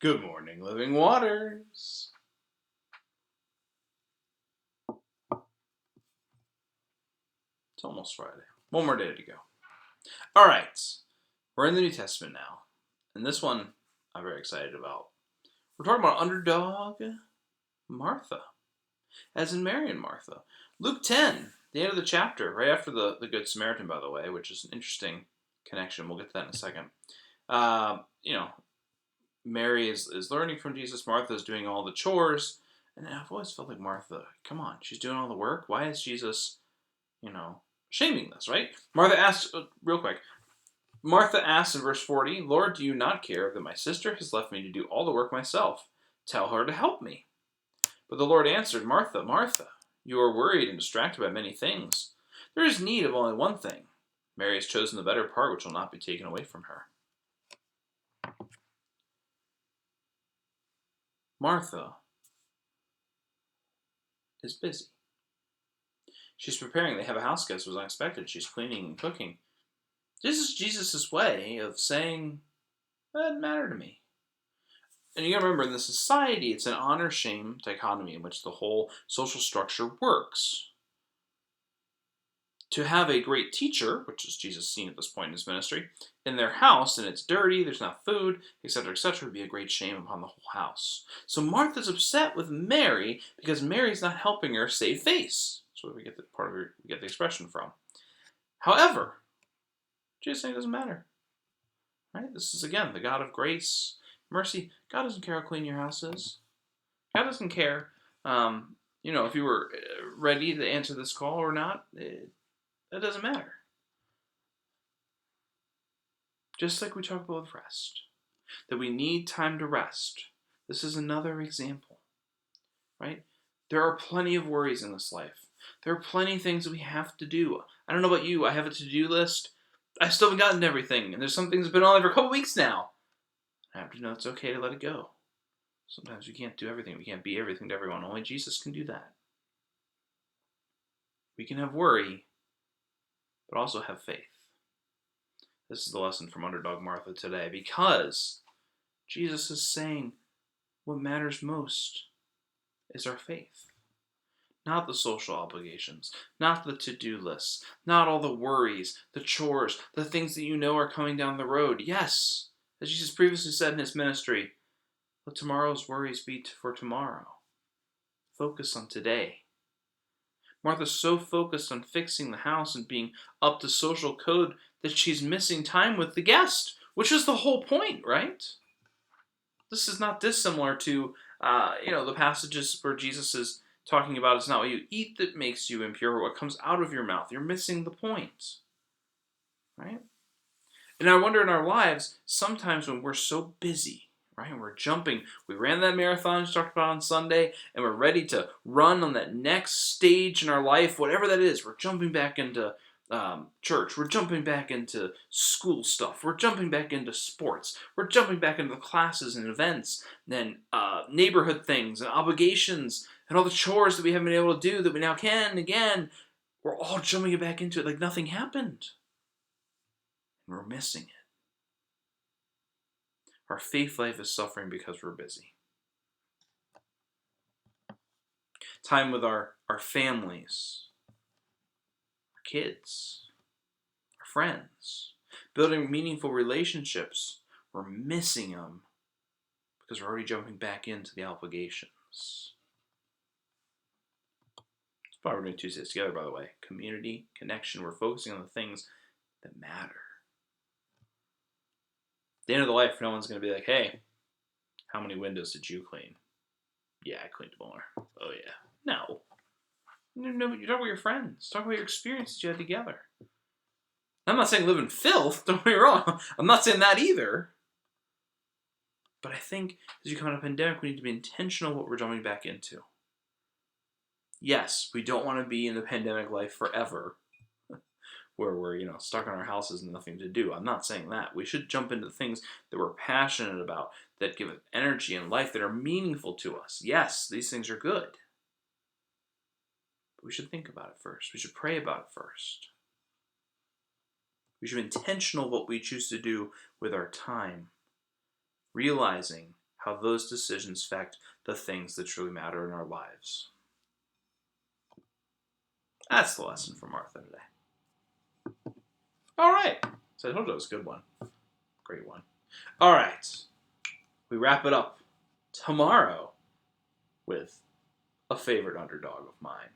Good morning, living waters. It's almost Friday. One more day to go. All right. We're in the New Testament now. And this one I'm very excited about. We're talking about Underdog Martha, as in Mary and Martha. Luke 10, the end of the chapter, right after the Good Samaritan, by the way, which is an interesting connection. We'll get to that in a second. Mary is learning from Jesus. Martha is doing all the chores. And I've always felt like Martha, come on, she's doing all the work. Why is Jesus, shaming this, right? Martha asked, real quick, Martha asked in verse 40, Lord, do you not care that my sister has left me to do all the work myself? Tell her to help me. But the Lord answered, Martha, Martha, you are worried and distracted by many things. There is need of only one thing. Mary has chosen the better part, which will not be taken away from her. Martha is busy. She's preparing. They have a house guest who was unexpected. She's cleaning and cooking. This is Jesus' way of saying, that doesn't matter to me. And you gotta remember, in the society, it's an honor-shame dichotomy in which the whole social structure works. To have a great teacher, which is Jesus seen at this point in his ministry, in their house, and it's dirty, there's not food, etc., etc., would be a great shame upon the whole house. So Martha's upset with Mary because Mary's not helping her save face. That's where we get the expression from. However, Jesus saying it doesn't matter. Right? This is, again, the God of grace, mercy. God doesn't care how clean your house is. God doesn't care, if you were ready to answer this call or not. That doesn't matter. Just like we talk about with rest, that we need time to rest. This is another example, right? There are plenty of worries in this life. There are plenty of things that we have to do. I don't know about you. I have a to-do list. I still haven't gotten to everything, and there's some things that have been on there for a couple weeks now. I have to know it's okay to let it go. Sometimes we can't do everything. We can't be everything to everyone. Only Jesus can do that. We can have worry, but also have faith. This is the lesson from Underdog Martha today, because Jesus is saying what matters most is our faith. Not the social obligations, not the to-do lists, not all the worries, the chores, the things that you know are coming down the road. Yes, as Jesus previously said in his ministry, let tomorrow's worries be for tomorrow. Focus on today. Martha's so focused on fixing the house and being up to social code that she's missing time with the guest, which is the whole point, right? This is not dissimilar to, the passages where Jesus is talking about it's not what you eat that makes you impure, but what comes out of your mouth. You're missing the point, right? And I wonder in our lives, sometimes when we're so busy, right, we're jumping, we ran that marathon we talked about on Sunday, and we're ready to run on that next stage in our life, whatever that is. We're jumping back into church, we're jumping back into school stuff, we're jumping back into sports, we're jumping back into the classes and events, and neighborhood things and obligations, and all the chores that we haven't been able to do that we now can again. We're all jumping back into it like nothing happened. And we're missing it. Our faith life is suffering because we're busy. Time with our families, our kids, our friends, building meaningful relationships. We're missing them because we're already jumping back into the obligations. That's why we're doing Tuesdays together, by the way. Community, connection. We're focusing on the things that matter. At the end of the life, no one's going to be like, hey, how many windows did you clean? Yeah, I cleaned more. Oh, yeah. No. No, you talk about your friends. Talk about your experiences you had together. I'm not saying live in filth. Don't get me wrong. I'm not saying that either. But I think as you come out of a pandemic, we need to be intentional what we're jumping back into. Yes, we don't want to be in the pandemic life forever, where we're, stuck in our houses and nothing to do. I'm not saying that. We should jump into things that we're passionate about, that give us energy and life, that are meaningful to us. Yes, these things are good. But we should think about it first. We should pray about it first. We should be intentional what we choose to do with our time, realizing how those decisions affect the things that truly matter in our lives. That's the lesson from Martha today. All right. So I told you it was a good one. Great one. All right. We wrap it up tomorrow with a favorite underdog of mine.